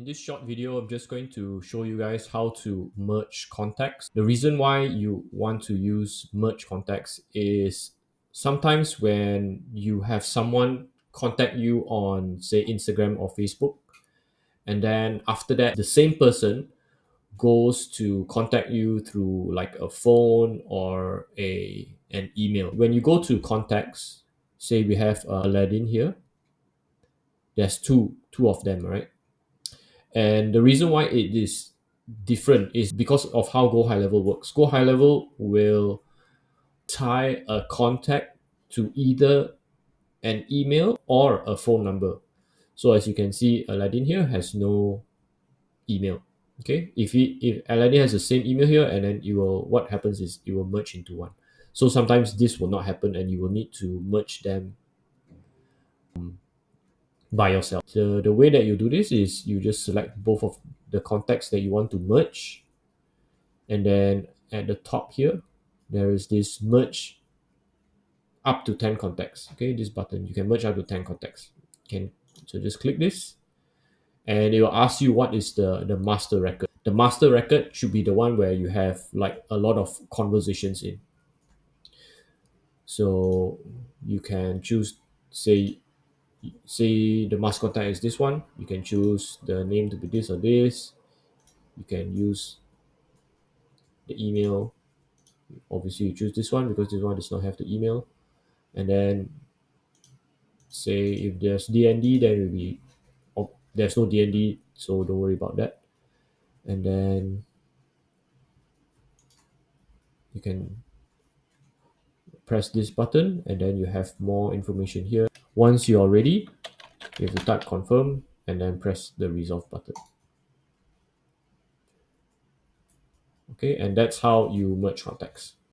In this short video, I'm just going to show you guys how to merge contacts. The reason why you want to use merge contacts is sometimes when you have someone contact you on, say, Instagram or Facebook, and then after that, the same person goes to contact you through like a phone or an email. When you go to contacts, say we have Aladdin here, there's two of them, right? And the reason why it is different is because of how GoHighLevel works. GoHighLevel will tie a contact to either an email or a phone number. So as you can see, Aladdin here has no email. Okay, if Aladdin has the same email here, and then what happens is it will merge into one. So sometimes this will not happen, and you will need to merge them by yourself. The way that you do this is you just select both of the contacts that you want to merge, and then at the top here there is this merge up to 10 contacts. Okay, this button, you can merge up to 10 contacts. So just click this, and it will ask you what is the master record. The master record should be the one where you have like a lot of conversations in. So you can choose, say the master contact is this one. You can choose the name to be this or this. You can use the email. Obviously you choose this one because this one does not have the email. And then say if there's DND, then it will be, oh, there's no DND, so don't worry about that. And then you can press this button, and then you have more information here. Once you are ready, you have to type confirm and then press the resolve button. Okay, and that's how you merge contacts.